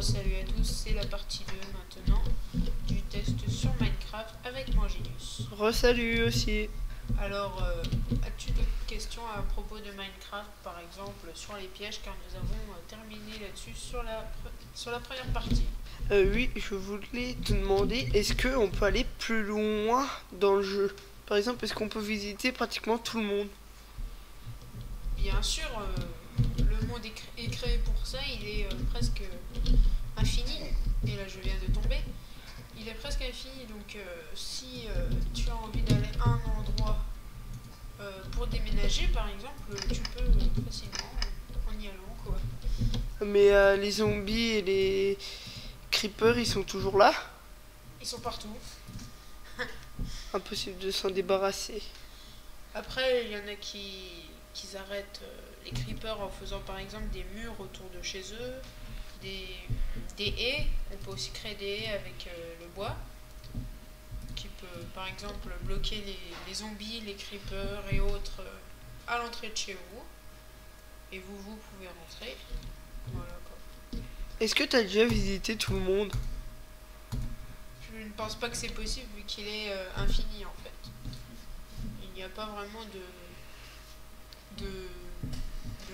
Salut à tous, c'est la partie 2 maintenant du test sur Minecraft avec Manginus. Re-salut aussi. Alors, as-tu d'autres questions à propos de Minecraft, par exemple sur les pièges, car nous avons terminé là-dessus sur la première partie. Oui, je voulais te demander, est-ce qu'on peut aller plus loin dans le jeu? Par exemple, est-ce qu'on peut visiter pratiquement tout le monde? Bien sûr, le monde est créé pour ça, il est presque infini, et là je viens de tomber. Il est presque infini, donc si tu as envie d'aller à un endroit pour déménager par exemple, tu peux facilement en y allant quoi. Mais les zombies et les creepers, ils sont toujours là? Ils sont partout. Impossible de s'en débarrasser. Après, il y en a qui arrêtent les creepers en faisant par exemple des murs autour de chez eux, des haies. On peut aussi créer des haies avec le bois, qui peut par exemple bloquer les zombies, les creepers et autres à l'entrée de chez vous. Et vous pouvez rentrer. Voilà quoi. Est-ce que t'as déjà visité tout le monde? Je ne pense pas que c'est possible vu qu'il est infini en fait. Il n'y a pas vraiment de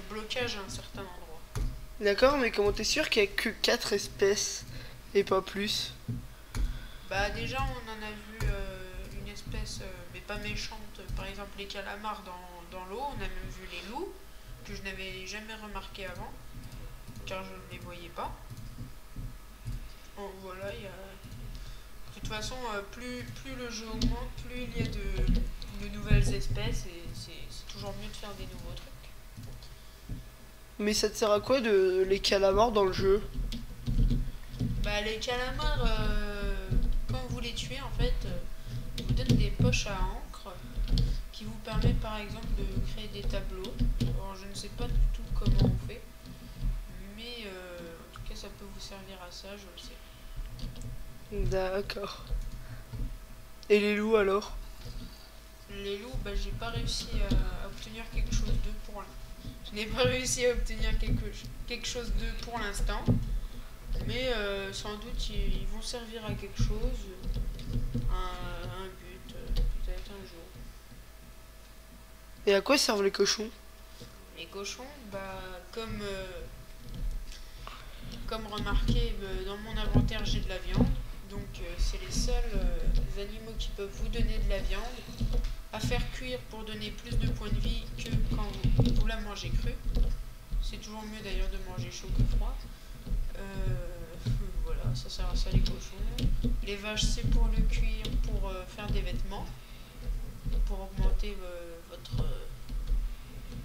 blocage à un certain endroit. D'accord, mais comment t'es sûr qu'il y a que 4 espèces et pas plus? Bah déjà on en a vu une espèce mais pas méchante, par exemple les calamars dans l'eau, on a même vu les loups que je n'avais jamais remarqué avant car je ne les voyais pas. Bon, voilà, il y a... De toute façon, plus le jeu augmente, plus il y a de nouvelles espèces et c'est toujours mieux de faire des nouveaux trucs. Mais ça te sert à quoi de les calamars dans le jeu? Bah les calamars, quand vous les tuez en fait, ils vous donnent des poches à encre qui vous permettent par exemple de créer des tableaux. Alors je ne sais pas du tout comment on fait, mais en tout cas ça peut vous servir à ça, je le sais. D'accord. Et les loups alors? Les loups, bah j'ai pas réussi à obtenir quelque chose d'eux pour l'instant. Je n'ai pas réussi à obtenir quelque chose d'eux pour l'instant. Mais sans doute ils vont servir à quelque chose, à un but, peut-être un jour. Et à quoi servent les cochons? Les cochons, bah comme remarqué, dans mon inventaire j'ai de la viande. Donc c'est les seuls animaux qui peuvent vous donner de la viande à faire cuire pour donner plus de points de vie que quand vous la mangez crue. C'est toujours mieux d'ailleurs de manger chaud que froid. Voilà, ça sert à ça les cochons. Les vaches, c'est pour le cuir, pour faire des vêtements, pour augmenter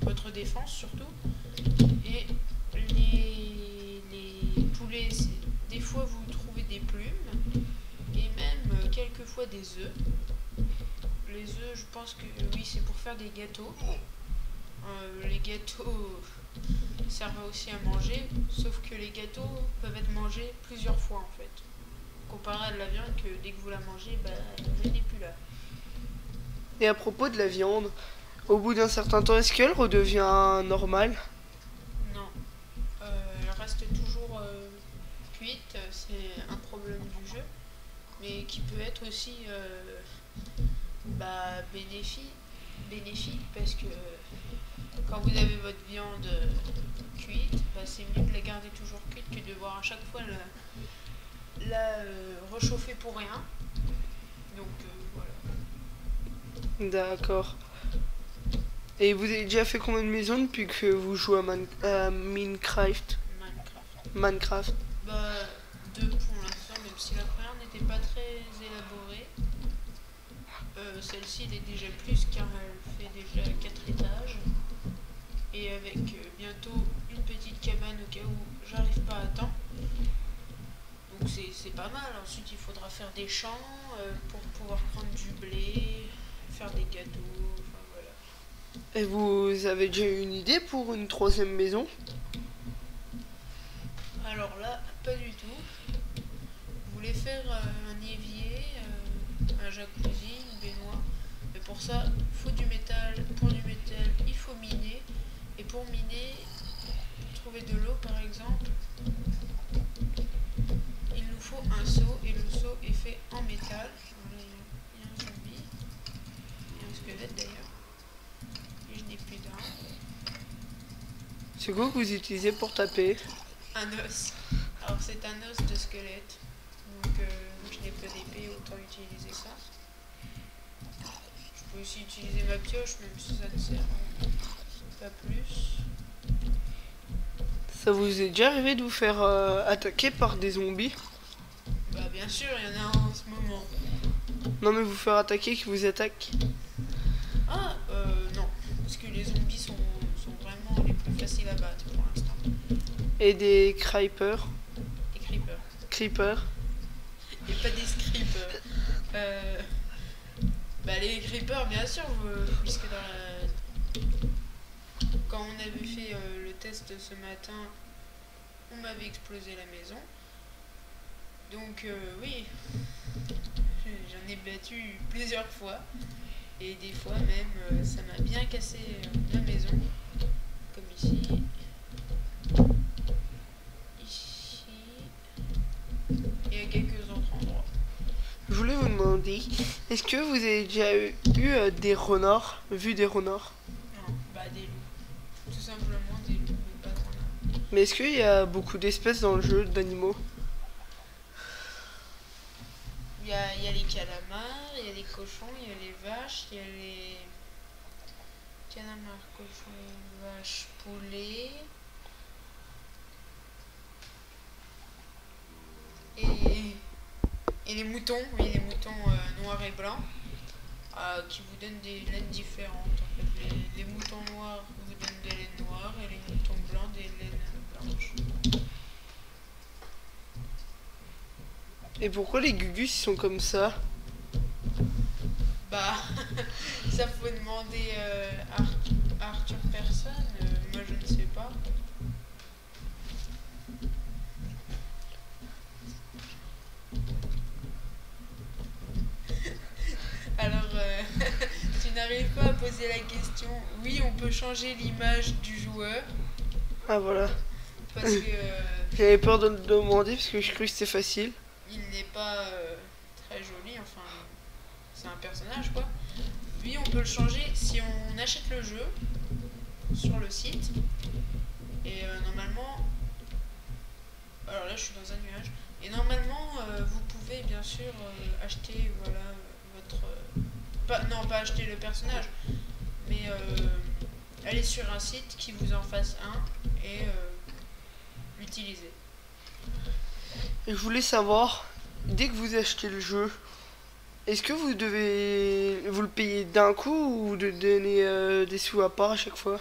votre défense surtout. Et les poulets, des fois vous trouvez des plumes et même quelquefois des œufs. Les œufs, je pense que oui, c'est pour faire des gâteaux. Les gâteaux servent aussi à manger, sauf que les gâteaux peuvent être mangés plusieurs fois en fait. Comparé à de la viande que dès que vous la mangez, bah, elle n'est plus là. Et à propos de la viande, au bout d'un certain temps, est-ce qu'elle redevient normale? Non, elle reste toujours cuite, c'est un problème du jeu, mais qui peut être aussi bénéfique parce que quand vous avez votre viande cuite, bah, c'est mieux de la garder toujours cuite que de devoir à chaque fois la réchauffer pour rien. Donc voilà. D'accord. Et vous avez déjà fait combien de maisons depuis que vous jouez à Minecraft? Minecraft. Minecraft. Bah, deux pour l'instant, même si la première n'était pas très élaborée. Celle-ci elle est déjà plus car elle fait déjà 4 étages. Et avec bientôt une petite cabane au cas où j'arrive pas à temps. Donc c'est pas mal. Ensuite il faudra faire des champs pour pouvoir prendre du blé, faire des gâteaux, enfin voilà. Et vous avez déjà eu une idée pour une troisième maison? Alors là, pas du tout. Je voulais faire un évier, un jacuzzi, une baignoire. Mais pour ça, il faut du métal. Pour du métal, il faut miner. Et pour miner, trouver de l'eau par exemple, métal. Voilà, il y a un zombie. Il y a un squelette d'ailleurs. Et je n'ai plus d'armes. C'est quoi que vous utilisez pour taper? Un os. Alors c'est un os de squelette. Donc je n'ai pas d'épée, autant utiliser ça. Je peux aussi utiliser ma pioche, même si ça ne sert pas plus. Ça vous est déjà arrivé de vous faire attaquer par des zombies? Bah bien sûr, il y en a un en ce moment. Non mais vous faire attaquer qui vous attaquent? Ah, non. Parce que les zombies sont vraiment les plus faciles à battre pour l'instant. Et des creepers? Les creepers. Creepers? Et pas des scripers. Bah les creepers, bien sûr, puisque quand on avait fait le test ce matin, on m'avait explosé la maison. Donc oui, j'en ai battu plusieurs fois. Et des fois même, ça m'a bien cassé la maison. Comme ici. Ici. Et à quelques autres endroits. Je voulais vous demander, est-ce que vous avez déjà eu des renards, vu des renards? Non, bah des loups. Tout simplement des loups, mais pas de renards. Mais est-ce qu'il y a beaucoup d'espèces dans le jeu d'animaux? Il y a les calamars, il y a les cochons, il y a les vaches, il y a les calamars, cochons, vaches, poulets. Et les moutons, oui, les moutons noirs et blancs, qui vous donnent des laines différentes. En fait. Les moutons noirs vous donnent des laines noires et les moutons blancs des laines blanches. Et pourquoi les gugus ils sont comme ça? Bah, ça faut demander à Arthur Person, moi je ne sais pas. Alors, tu n'arrives pas à poser la question. Oui, on peut changer l'image du joueur. Ah voilà. Parce que J'avais peur de le demander parce que je croyais que c'était facile. il n'est pas très joli. Enfin, c'est un personnage quoi. Oui, on peut le changer si on achète le jeu sur le site. Et normalement. Alors là, je suis dans un nuage. Et normalement, vous pouvez bien sûr acheter voilà, votre. Non, pas acheter le personnage, mais aller sur un site qui vous en fasse un et l'utiliser. Et je voulais savoir, dès que vous achetez le jeu, est-ce que vous devez vous le payer d'un coup ou de donner des sous à part à chaque fois?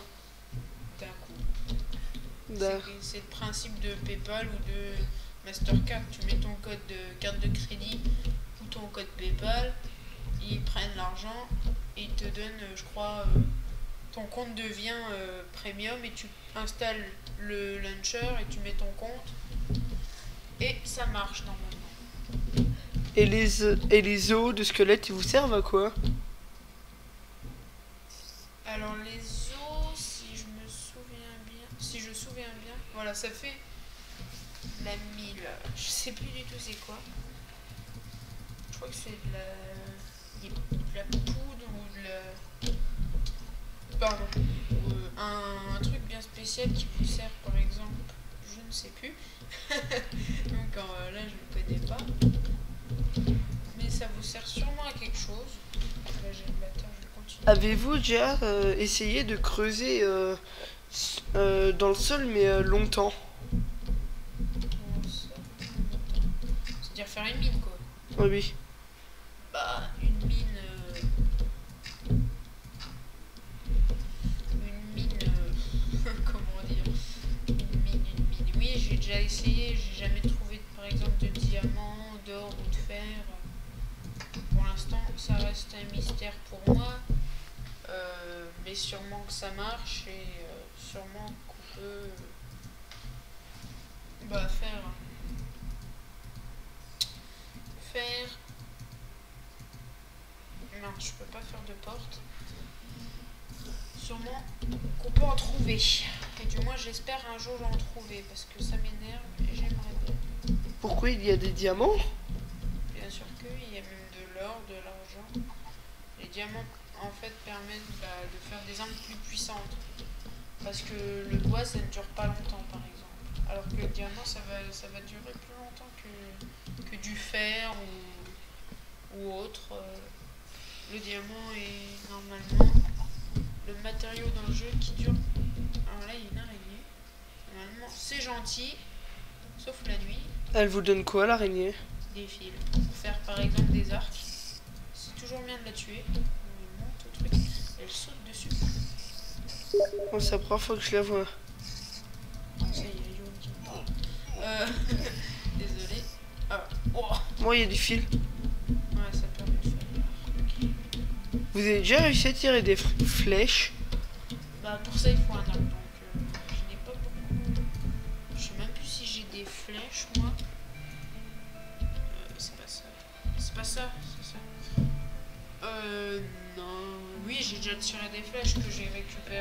D'un coup. C'est le principe de PayPal ou de Mastercard. Tu mets ton code de carte de crédit ou ton code PayPal, ils prennent l'argent et ils te donnent, je crois, ton compte devient premium et tu installes le launcher et tu mets ton compte et ça marche normalement. Et les os de squelette, ils vous servent à quoi? Alors les os, si je me souviens bien, voilà, ça fait la mille. Je sais plus du tout c'est quoi. Je crois que c'est de la poudre ou de la. Pardon. Un truc bien spécial qui vous sert par exemple, je ne sais plus. Donc là je ne connais pas. Mais ça vous sert sûrement à quelque chose. Là j'ai le bâtard, je vais continuer. Avez-vous déjà essayé de creuser dans le sol mais longtemps? C'est-à-dire faire une mine quoi. Oui, oui. Bah une mine. Comment dire? Une mine. Oui, j'ai déjà essayé, j'ai jamais trouvé par exemple de diamants, d'or ou de fer. Pour l'instant, ça reste un mystère pour moi. Mais sûrement que ça marche et sûrement qu'on peut faire non, je peux pas faire de porte. Sûrement qu'on peut en trouver. Et du moins j'espère un jour en trouver parce que ça m'énerve et j'aimerais bien. Pourquoi il y a des diamants? Bien sûr que oui, il y a diamants en fait permettent de faire des armes plus puissantes. Parce que le bois ça ne dure pas longtemps par exemple. Alors que le diamant ça va durer plus longtemps que du fer ou autre. Le diamant est normalement le matériau dans le jeu qui dure. Alors là il y a une araignée. Normalement c'est gentil, sauf la nuit. Elle vous donne quoi l'araignée? Des fils. Pour faire par exemple des arcs. C'est toujours bien de la tuer. On monte au truc, elle saute dessus. Oh, c'est la première fois que je la vois. Ça y est, Yoann qui me parle. Désolé. Ah, oh. Moi, il y a des fils. Ouais, ça permet de faire. Vous avez déjà réussi à tirer des flèches? Bah, pour ça, il faut un arc. Donc, je n'ai pas beaucoup. Je sais même plus si j'ai des flèches, moi. C'est pas ça. C'est pas ça, c'est ça. Non. Oui, j'ai déjà tiré des flèches que j'ai récupérées.